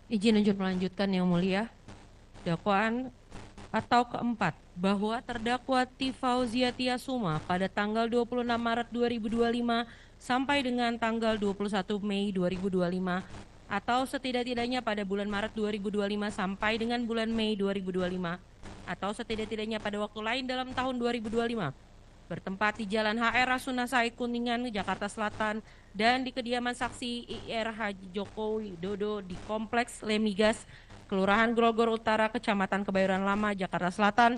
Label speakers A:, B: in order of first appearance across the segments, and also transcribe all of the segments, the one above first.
A: Izin untuk melanjutkan yang mulia. Dakwaan atau keempat, bahwa terdakwa T. Fauzia Tiasuma pada tanggal 26 Maret 2025 sampai dengan tanggal 21 Mei 2025 atau setidak-tidaknya pada bulan Maret 2025 sampai dengan bulan Mei 2025 atau setidak-tidaknya pada waktu lain dalam tahun 2025 bertempat di Jalan HR Rasunasai Kuningan, Jakarta Selatan, dan di kediaman saksi IR Haji Joko Widodo di Kompleks Lemigas, Kelurahan Grogol Utara, Kecamatan Kebayoran Lama, Jakarta Selatan,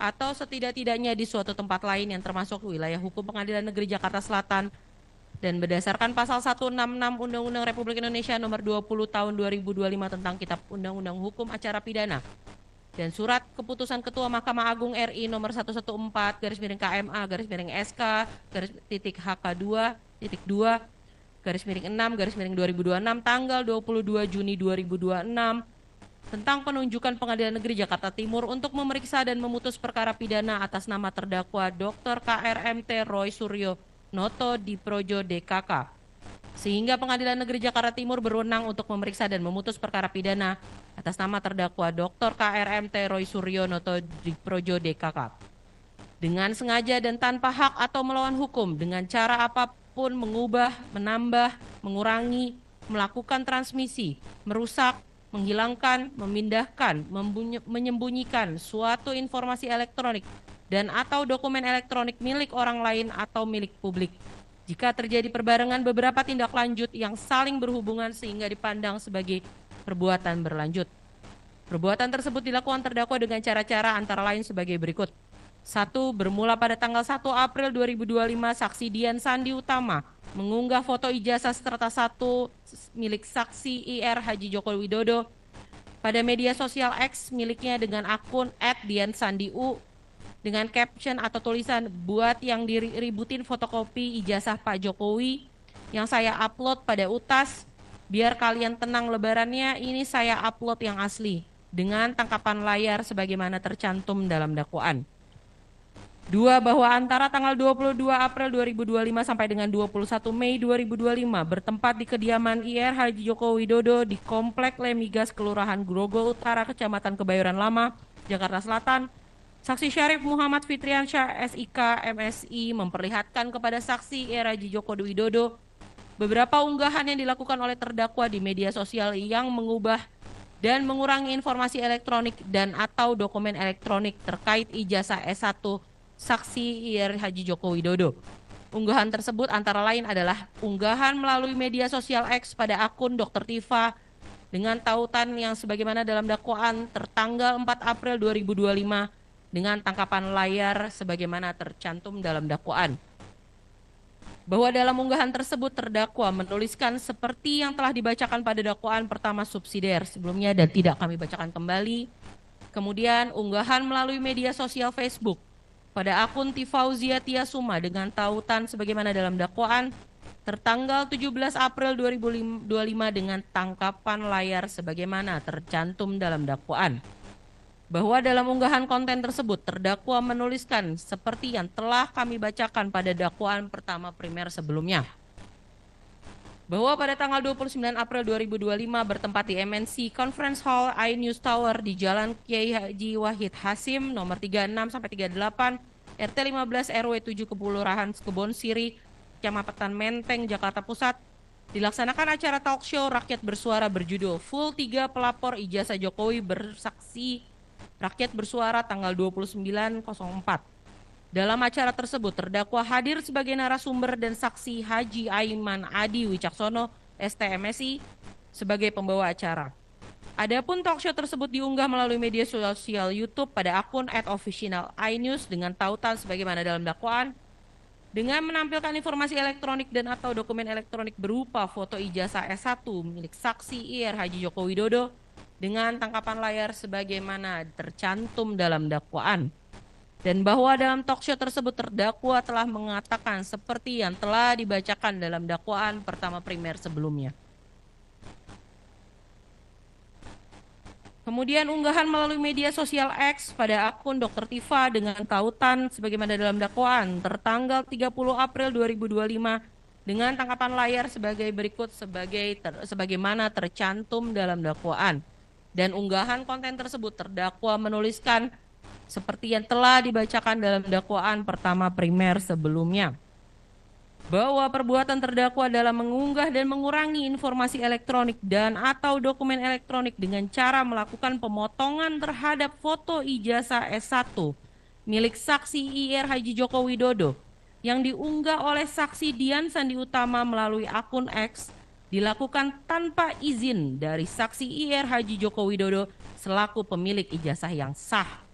A: atau setidak-tidaknya di suatu tempat lain yang termasuk wilayah hukum Pengadilan Negeri Jakarta Selatan, dan berdasarkan pasal 166 Undang-Undang Republik Indonesia nomor 20 tahun 2025 tentang Kitab Undang-Undang Hukum Acara Pidana, dan surat keputusan Ketua Mahkamah Agung RI nomor 114 garis miring KMA garis miring SK garis titik HK2 titik 2 garis miring 6 garis miring 2026 tanggal 22 Juni 2026 tentang penunjukan Pengadilan Negeri Jakarta Timur untuk memeriksa dan memutus perkara pidana atas nama terdakwa Dr. KRMT Roy Suryo Noto Diprojo DKK, sehingga Pengadilan Negeri Jakarta Timur berwenang untuk memeriksa dan memutus perkara pidana atas nama terdakwa Dr. KRMT Roy Suryo Noto Diprojo DKK dengan sengaja dan tanpa hak atau melawan hukum dengan cara apapun mengubah, menambah, mengurangi, melakukan transmisi, merusak, menghilangkan, memindahkan, menyembunyikan suatu informasi elektronik dan atau dokumen elektronik milik orang lain atau milik publik. Jika terjadi perbarengan beberapa tindak lanjut yang saling berhubungan sehingga dipandang sebagai perbuatan berlanjut. Perbuatan tersebut dilakukan terdakwa dengan cara-cara antara lain sebagai berikut. 1. Bermula pada tanggal 1 April 2025, saksi Dian Sandi Utama mengunggah foto ijazah serta 1 milik saksi IR Haji Joko Widodo pada media sosial X miliknya dengan akun @diansandiu dengan caption atau tulisan buat yang diributin fotokopi ijazah Pak Jokowi yang saya upload pada UTAS, biar kalian tenang lebarannya, ini saya upload yang asli dengan tangkapan layar sebagaimana tercantum dalam dakwaan. 2. Bahwa antara tanggal 22 April 2025 sampai dengan 21 Mei 2025 bertempat di kediaman IR Haji Joko Widodo di Komplek Lemigas, Kelurahan Grogol Utara, Kecamatan Kebayoran Lama, Jakarta Selatan, Saksi Syarif Muhammad Fitriansyah SIK MSI memperlihatkan kepada saksi IR Haji Joko Widodo beberapa unggahan yang dilakukan oleh terdakwa di media sosial yang mengubah dan mengurangi informasi elektronik dan atau dokumen elektronik terkait ijazah S1 saksi IR Haji Joko Widodo. Unggahan tersebut antara lain adalah unggahan melalui media sosial X pada akun Dr. Tifa dengan tautan yang sebagaimana dalam dakwaan tertanggal 4 April 2025 dengan tangkapan layar sebagaimana tercantum dalam dakwaan. Bahwa dalam unggahan tersebut terdakwa menuliskan seperti yang telah dibacakan pada dakwaan pertama subsidiar sebelumnya dan tidak kami bacakan kembali. Kemudian unggahan melalui media sosial Facebook pada akun T. Fauzia Tiasuma dengan tautan sebagaimana dalam dakwaan tertanggal 17 April 2025 dengan tangkapan layar sebagaimana tercantum dalam dakwaan. Bahwa dalam unggahan konten tersebut terdakwa menuliskan seperti yang telah kami bacakan pada dakwaan pertama primer sebelumnya. Bahwa pada tanggal 29 April 2025 bertempat di MNC Conference Hall iNews Tower di Jalan Kiai Haji Wahid Hasim nomor 36-38 RT 15 RW 7 Kelurahan Kebon Siri, Kecamatan Menteng, Jakarta Pusat, dilaksanakan acara talk show rakyat bersuara berjudul Full 3 Pelapor Ijazah Jokowi Bersaksi Rakyat Bersuara tanggal 29.04. Dalam acara tersebut terdakwa hadir sebagai narasumber dan saksi Haji Aiman Adi Wicaksono STMSI sebagai pembawa acara. Adapun talk show tersebut diunggah melalui media sosial YouTube pada akun @official_inews dengan tautan sebagaimana dalam dakwaan dengan menampilkan informasi elektronik dan atau dokumen elektronik berupa foto ijazah S1 milik saksi IR Haji Joko Widodo dengan tangkapan layar sebagaimana tercantum dalam dakwaan. Dan bahwa dalam talk show tersebut terdakwa telah mengatakan seperti yang telah dibacakan dalam dakwaan pertama primer sebelumnya. Kemudian unggahan melalui media sosial X pada akun Dr. Tifa dengan tautan sebagaimana dalam dakwaan tertanggal 30 April 2025 dengan tangkapan layar sebagai berikut sebagaimana tercantum dalam dakwaan. Dan unggahan konten tersebut terdakwa menuliskan seperti yang telah dibacakan dalam dakwaan pertama primer sebelumnya, bahwa perbuatan terdakwa dalam mengunggah dan mengurangi informasi elektronik dan atau dokumen elektronik dengan cara melakukan pemotongan terhadap foto ijazah S1 milik saksi IR Haji Joko Widodo yang diunggah oleh saksi Dian Sandi Utama melalui akun X dilakukan tanpa izin dari saksi IR Haji Joko Widodo selaku pemilik ijazah yang sah.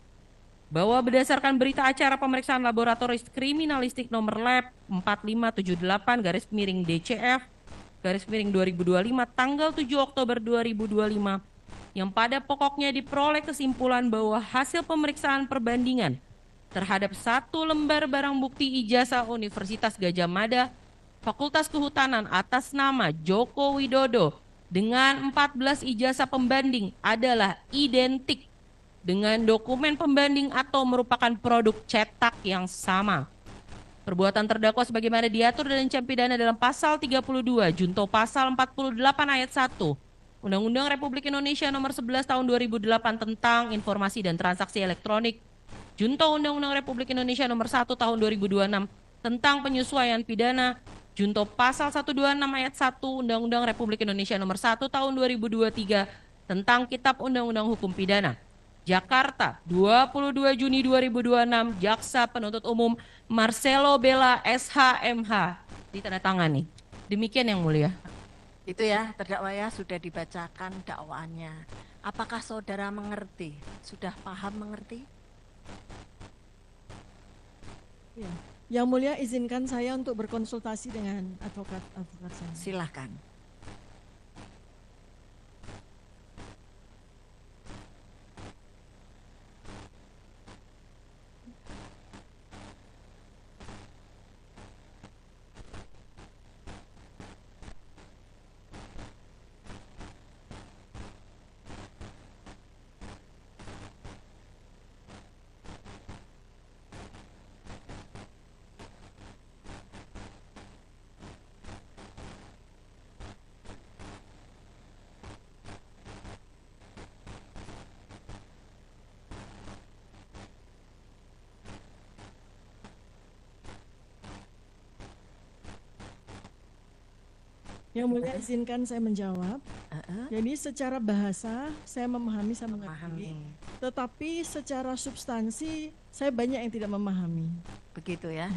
A: Bahwa berdasarkan berita acara pemeriksaan laboratoris kriminalistik nomor lab 4578-DCF-2025 tanggal 7 Oktober 2025 yang pada pokoknya diperoleh kesimpulan bahwa hasil pemeriksaan perbandingan terhadap 1 lembar barang bukti ijazah Universitas Gadjah Mada Fakultas Kehutanan atas nama Joko Widodo dengan 14 ijazah pembanding adalah identik dengan dokumen pembanding atau merupakan produk cetak yang sama. Perbuatan terdakwa sebagaimana diatur dalam ancam pidana dalam pasal 32 junto pasal 48 ayat 1 Undang-Undang Republik Indonesia nomor 11 tahun 2008 tentang informasi dan transaksi elektronik, junto Undang-Undang Republik Indonesia nomor 1 tahun 2026 tentang penyesuaian pidana, junto pasal 126 ayat 1 Undang-Undang Republik Indonesia nomor 1 tahun 2023 tentang Kitab Undang-Undang Hukum Pidana. Jakarta, 22 Juni 2026, Jaksa Penuntut Umum Marcelo Bella SHMH, ditandatangani. Demikian yang mulia.
B: Itu ya, terdakwa ya, sudah dibacakan dakwaannya. Apakah saudara mengerti? Sudah paham mengerti?
C: Ya. Yang mulia izinkan saya untuk berkonsultasi dengan advokat saya.
B: Silahkan.
C: Yang mulia izinkan saya menjawab. Jadi secara bahasa saya memahami, saya mengerti. Tetapi secara substansi saya banyak yang tidak memahami.
B: Begitu ya.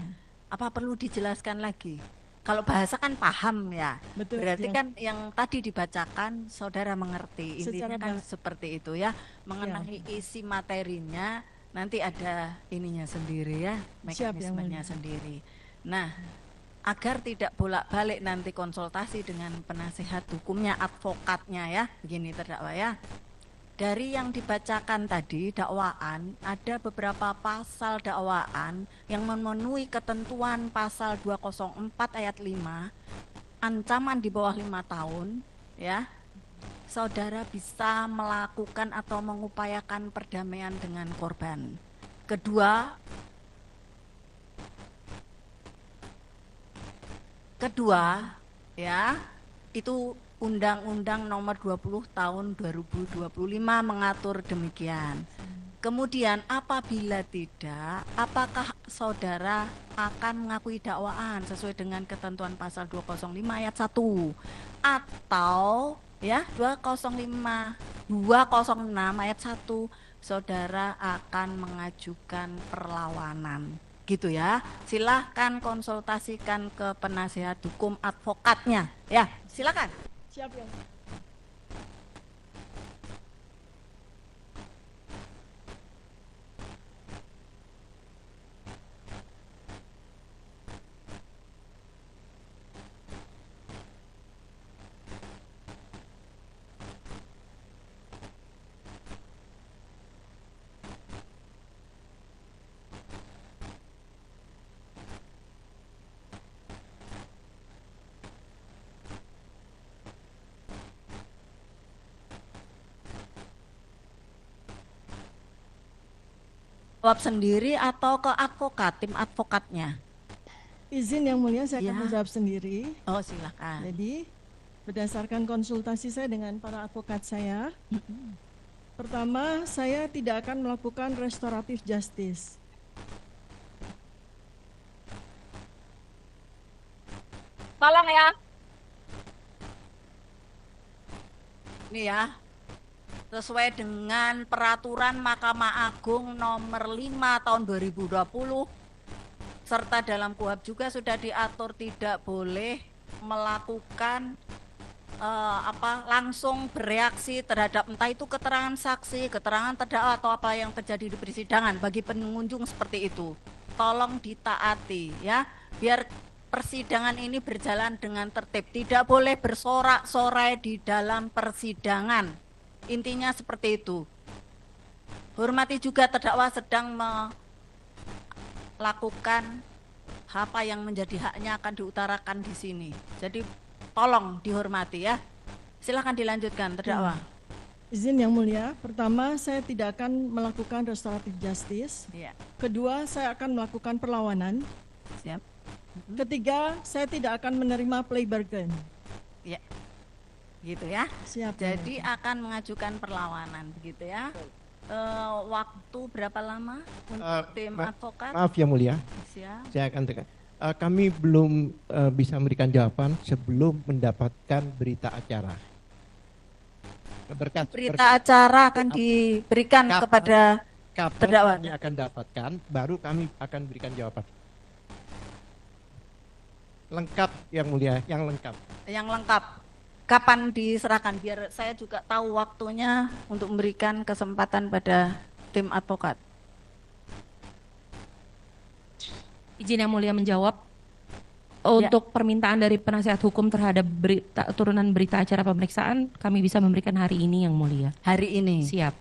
B: Apa perlu dijelaskan lagi? Kalau bahasa kan paham ya.
C: Betul.
B: Berarti kan yang tadi dibacakan saudara mengerti. Intinya kan seperti itu ya. Mengenai isi materinya nanti ada ininya sendiri ya, mekanismenya sendiri. Nah, agar tidak bolak-balik nanti konsultasi dengan penasihat hukumnya, advokatnya ya, begini terdakwa ya. Dari yang dibacakan tadi dakwaan, ada beberapa pasal dakwaan yang memenuhi ketentuan pasal 204 ayat 5, ancaman di bawah 5 tahun ya. Saudara bisa melakukan atau mengupayakan perdamaian dengan korban. Kedua ya, itu Undang-Undang nomor 20 tahun 2025 mengatur demikian. Kemudian apabila tidak, apakah saudara akan mengakui dakwaan sesuai dengan ketentuan pasal 205 ayat 1 atau ya 206 ayat 1 saudara akan mengajukan perlawanan. Gitu ya, silahkan konsultasikan ke penasihat hukum advokatnya ya, silakan.
C: Siap ya.
B: Jawab sendiri atau ke advokat, tim advokatnya?
C: Izin Yang Mulia, saya
B: Ya.
C: akan menjawab sendiri.
B: Oh, silakan.
C: Jadi, berdasarkan konsultasi saya dengan para advokat saya, pertama, saya tidak akan melakukan restoratif justice.
B: Tolong ya. Ini ya, sesuai dengan peraturan Mahkamah Agung nomor 5 tahun 2020, serta dalam KUHP juga sudah diatur tidak boleh melakukan langsung bereaksi terhadap entah itu keterangan saksi, keterangan terdakwa atau apa yang terjadi di persidangan bagi pengunjung seperti itu. Tolong ditaati ya, biar persidangan ini berjalan dengan tertib. Tidak boleh bersorak-sorai di dalam persidangan. Intinya seperti itu. Hormati juga terdakwa sedang melakukan apa yang menjadi haknya akan diutarakan di sini. Jadi tolong dihormati ya. Silakan dilanjutkan terdakwa.
C: Izin Yang Mulia, pertama saya tidak akan melakukan restoratif justice.
B: Iya.
C: Kedua, saya akan melakukan perlawanan.
B: Siap.
C: Ketiga, saya tidak akan menerima plea bargain.
B: Ya. Gitu ya.
C: Siap.
B: Jadi akan mengajukan perlawanan begitu ya. Waktu berapa lama untuk tim advokat?
D: Maaf Yang Mulia,
B: Siap.
D: saya akan tekan. Kami belum bisa memberikan jawaban sebelum mendapatkan berita acara.
B: Berita acara akan diberikan kepada terdakwa.
D: Kami akan dapatkan, baru kami akan berikan jawaban. Lengkap Yang Mulia, yang lengkap.
B: Yang lengkap. Kapan diserahkan? Biar saya juga tahu waktunya untuk memberikan kesempatan pada tim advokat.
A: Izin Yang Mulia menjawab. Untuk permintaan dari penasihat hukum terhadap turunan berita acara pemeriksaan, kami bisa memberikan hari ini Yang Mulia.
B: Hari ini.
A: Siap.